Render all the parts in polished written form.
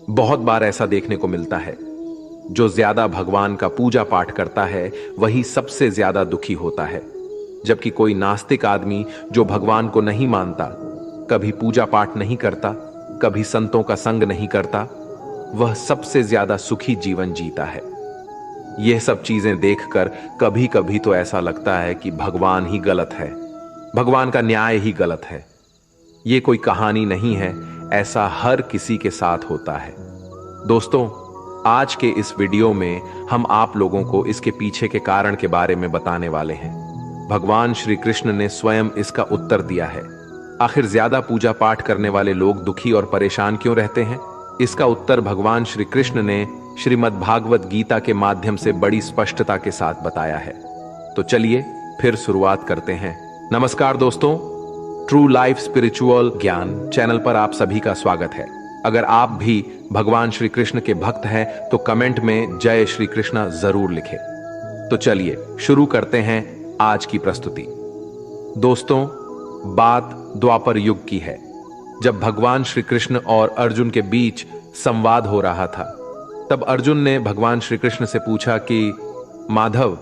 बहुत बार ऐसा देखने को मिलता है, जो ज्यादा भगवान का पूजा पाठ करता है वही सबसे ज्यादा दुखी होता है, जबकि कोई नास्तिक आदमी जो भगवान को नहीं मानता, कभी पूजा पाठ नहीं करता, कभी संतों का संग नहीं करता, वह सबसे ज्यादा सुखी जीवन जीता है। यह सब चीजें देखकर कभी कभी तो ऐसा लगता है कि भगवान ही गलत है, भगवान का न्याय ही गलत है। यह कोई कहानी नहीं है, ऐसा हर किसी के साथ होता है। दोस्तों, आज के इस वीडियो में हम आप लोगों को इसके पीछे के कारण के बारे में बताने वाले हैं। भगवान श्री कृष्ण ने स्वयं इसका उत्तर दिया है। आखिर ज्यादा पूजा पाठ करने वाले लोग दुखी और परेशान क्यों रहते हैं? इसका उत्तर भगवान श्री कृष्ण ने श्रीमद् भागवत गीता के माध्यम से बड़ी स्पष्टता के साथ बताया है। तो चलिए फिर शुरुआत करते हैं। नमस्कार दोस्तों, ट्रू लाइफ स्पिरिचुअल ज्ञान चैनल पर आप सभी का स्वागत है। अगर आप भी भगवान श्री कृष्ण के भक्त हैं तो कमेंट में जय श्री कृष्ण जरूर लिखें। तो चलिए शुरू करते हैं आज की प्रस्तुति। दोस्तों, बात द्वापर युग की है, जब भगवान श्री कृष्ण और अर्जुन के बीच संवाद हो रहा था। तब अर्जुन ने भगवान श्री कृष्ण से पूछा कि माधव,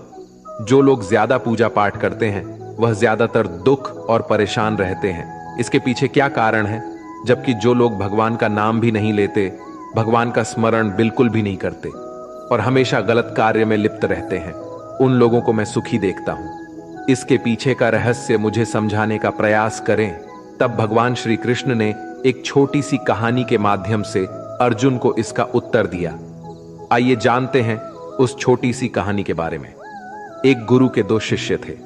जो लोग ज्यादा पूजा पाठ करते हैं वह ज्यादातर दुख और परेशान रहते हैं, इसके पीछे क्या कारण है? जबकि जो लोग भगवान का नाम भी नहीं लेते, भगवान का स्मरण बिल्कुल भी नहीं करते और हमेशा गलत कार्य में लिप्त रहते हैं, उन लोगों को मैं सुखी देखता हूं। इसके पीछे का रहस्य मुझे समझाने का प्रयास करें। तब भगवान श्री कृष्ण ने एक छोटी सी कहानी के माध्यम से अर्जुन को इसका उत्तर दिया। आइए जानते हैं उस छोटी सी कहानी के बारे में। एक गुरु के दो शिष्य थे,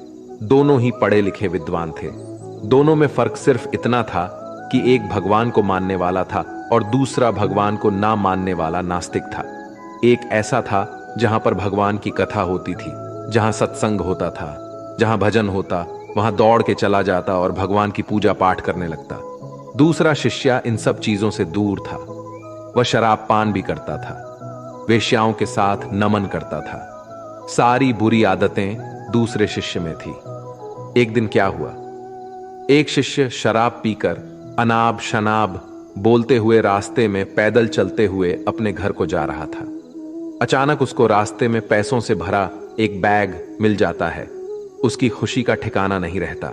दोनों ही पढ़े लिखे विद्वान थे। दोनों में फर्क सिर्फ इतना था कि एक भगवान को मानने वाला था और दूसरा भगवान को ना मानने वाला नास्तिक था। एक ऐसा था जहां पर भगवान की कथा होती थी, जहां सत्संग होता था, जहां भजन होता, वहां दौड़ के चला जाता और भगवान की पूजा पाठ करने लगता। दूसरा शिष्य इन सब चीजों से दूर था। वह शराब पान भी करता था, वेश्याओं के साथ नमन करता था। सारी बुरी आदतें दूसरे शिष्य में थी। एक दिन क्या हुआ, एक शिष्य शराब पीकर अनाब शनाब बोलते हुए रास्ते में पैदल चलते हुए अपने घर को जा रहा था। अचानक उसको रास्ते में पैसों से भरा एक बैग मिल जाता है। उसकी खुशी का ठिकाना नहीं रहता।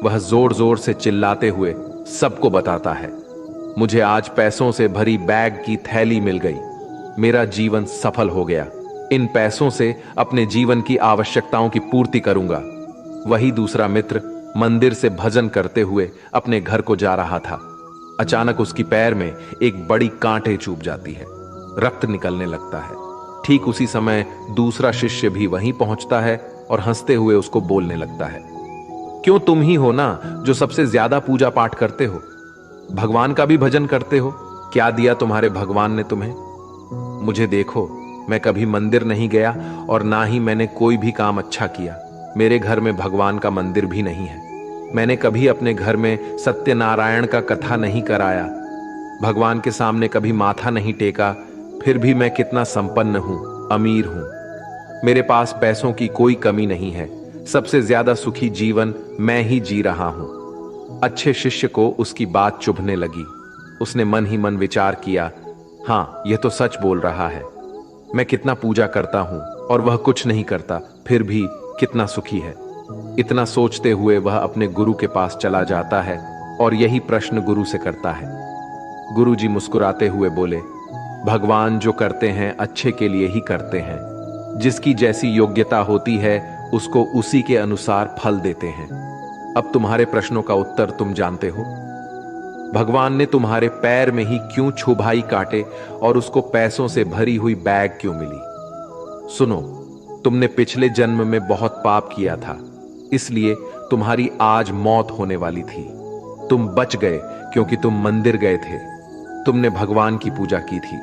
वह जोर जोर से चिल्लाते हुए सबको बताता है, मुझे आज पैसों से भरी बैग की थैली मिल गई, मेरा जीवन सफल हो गया, इन पैसों से अपने जीवन की आवश्यकताओं की पूर्ति करूंगा। वही दूसरा मित्र मंदिर से भजन करते हुए अपने घर को जा रहा था। अचानक उसकी पैर में एक बड़ी कांटे चुभ जाती है, रक्त निकलने लगता है। ठीक उसी समय दूसरा शिष्य भी वहीं पहुंचता है और हंसते हुए उसको बोलने लगता है, क्यों तुम ही हो ना जो सबसे ज्यादा पूजा पाठ करते हो, भगवान का भी भजन करते हो, क्या दिया तुम्हारे भगवान ने तुम्हें? मुझे देखो, मैं कभी मंदिर नहीं गया और ना ही मैंने कोई भी काम अच्छा किया। मेरे घर में भगवान का मंदिर भी नहीं है। मैंने कभी अपने घर में सत्यनारायण का कथा नहीं कराया, भगवान के सामने कभी माथा नहीं टेका, फिर भी मैं कितना संपन्न हूं, अमीर हूं। मेरे पास पैसों की कोई कमी नहीं है, सबसे ज्यादा सुखी जीवन मैं ही जी रहा हूं। अच्छे शिष्य को उसकी बात चुभने लगी। उसने मन ही मन विचार किया, हाँ, यह तो सच बोल रहा है। मैं कितना पूजा करता हूं और वह कुछ नहीं करता, फिर भी कितना सुखी है। इतना सोचते हुए वह अपने गुरु के पास चला जाता है और यही प्रश्न गुरु से करता है। गुरु जी मुस्कुराते हुए बोले, भगवान जो करते हैं अच्छे के लिए ही करते हैं। जिसकी जैसी योग्यता होती है उसको उसी के अनुसार फल देते हैं। अब तुम्हारे प्रश्नों का उत्तर तुम जानते हो। भगवान ने तुम्हारे पैर में ही क्यों छुभाई काटे और उसको पैसों से भरी हुई बैग क्यों मिली? सुनो, तुमने पिछले जन्म में बहुत पाप किया था, इसलिए तुम्हारी आज मौत होने वाली थी। तुम बच गए क्योंकि तुम मंदिर गए थे, तुमने भगवान की पूजा की थी।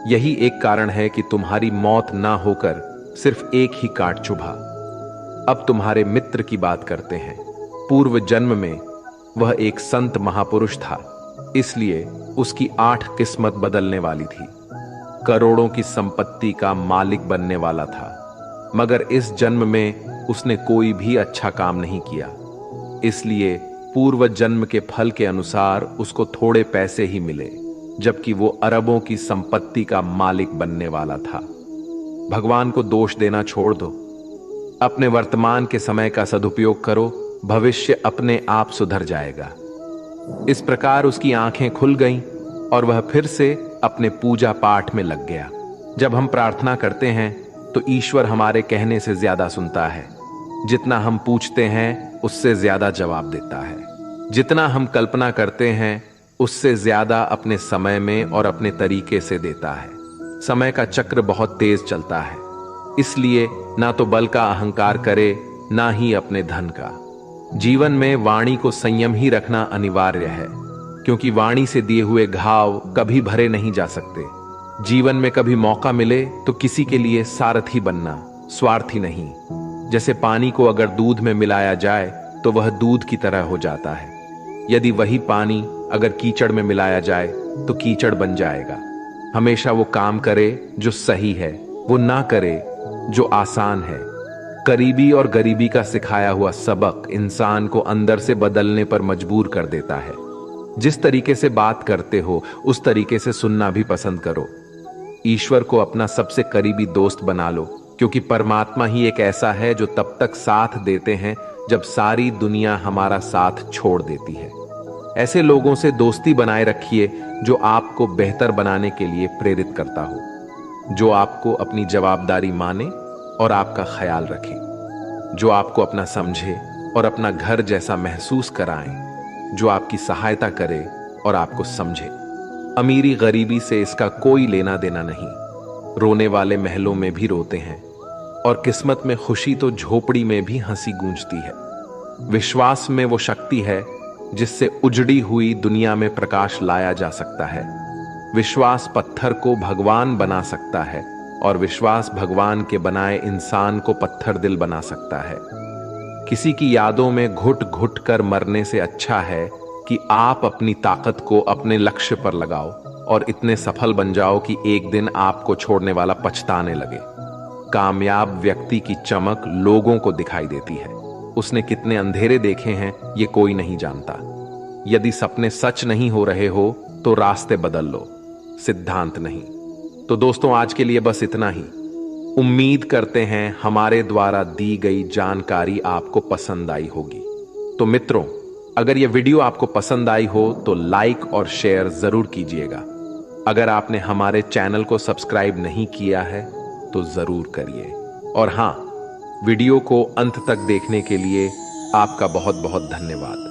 यही एक कारण है कि तुम्हारी मौत ना होकर सिर्फ एक ही काट चुभा। अब तुम्हारे मित्र की बात करते हैं। पूर्व जन्म में वह एक संत महापुरुष था, इसलिए उसकी 8 किस्मत बदलने वाली थी। करोड़ों की संपत्ति का मालिक बनने वाला था, मगर इस जन्म में उसने कोई भी अच्छा काम नहीं किया। इसलिए पूर्व जन्म के फल के अनुसार उसको थोड़े पैसे ही मिले। जबकि वो अरबों की संपत्ति का मालिक बनने वाला था। भगवान को दोष देना छोड़ दो, अपने वर्तमान के समय का सदुपयोग करो, भविष्य अपने आप सुधर जाएगा। इस प्रकार उसकी आंखें खुल गईं और वह फिर से अपने पूजा पाठ में लग गया। जब हम प्रार्थना करते हैं तो ईश्वर हमारे कहने से ज्यादा सुनता है। जितना हम पूछते हैं उससे ज्यादा जवाब देता है। जितना हम कल्पना करते हैं उससे ज्यादा अपने समय में और अपने तरीके से देता है। समय का चक्र बहुत तेज चलता है, इसलिए ना तो बल का अहंकार करे, ना ही अपने धन का। जीवन में वाणी को संयम ही रखना अनिवार्य है, क्योंकि वाणी से दिए हुए घाव कभी भरे नहीं जा सकते। जीवन में कभी मौका मिले तो किसी के लिए सारथी बनना, स्वार्थी नहीं। जैसे पानी को अगर दूध में मिलाया जाए तो वह दूध की तरह हो जाता है। यदि वही पानी अगर कीचड़ में मिलाया जाए तो कीचड़ बन जाएगा। हमेशा वो काम करे जो सही है, वो ना करे जो आसान है। करीबी और गरीबी का सिखाया हुआ सबक इंसान को अंदर से बदलने पर मजबूर कर देता है। जिस तरीके से बात करते हो उस तरीके से सुनना भी पसंद करो। ईश्वर को अपना सबसे करीबी दोस्त बना लो, क्योंकि परमात्मा ही एक ऐसा है जो तब तक साथ देते हैं जब सारी दुनिया हमारा साथ छोड़ देती है। ऐसे लोगों से दोस्ती बनाए रखिए जो आपको बेहतर बनाने के लिए प्रेरित करता हो, जो आपको अपनी जवाबदारी माने और आपका ख्याल रखे, जो आपको अपना समझे और अपना घर जैसा महसूस कराएं, जो आपकी सहायता करे और आपको समझे। अमीरी गरीबी से इसका कोई लेना देना नहीं। रोने वाले महलों में भी रोते हैं और किस्मत में खुशी तो झोपड़ी में भी हंसी गूंजती है। विश्वास में वो शक्ति है जिससे उजड़ी हुई दुनिया में प्रकाश लाया जा सकता है। विश्वास पत्थर को भगवान बना सकता है और विश्वास भगवान के बनाए इंसान को पत्थर दिल बना सकता है। किसी की यादों में घुट घुट कर मरने से अच्छा है कि आप अपनी ताकत को अपने लक्ष्य पर लगाओ और इतने सफल बन जाओ कि एक दिन आपको छोड़ने वाला पछताने लगे। कामयाब व्यक्ति की चमक लोगों को दिखाई देती है। उसने कितने अंधेरे देखे हैं ये कोई नहीं जानता। यदि सपने सच नहीं हो रहे हो तो रास्ते बदल लो, सिद्धांत नहीं। तो दोस्तों, आज के लिए बस इतना ही। उम्मीद करते हैं हमारे द्वारा दी गई जानकारी आपको पसंद आई होगी। तो मित्रों, अगर यह वीडियो आपको पसंद आई हो तो लाइक और शेयर जरूर कीजिएगा। अगर आपने हमारे चैनल को सब्सक्राइब नहीं किया है तो जरूर करिए। और हां, वीडियो को अंत तक देखने के लिए आपका बहुत बहुत धन्यवाद।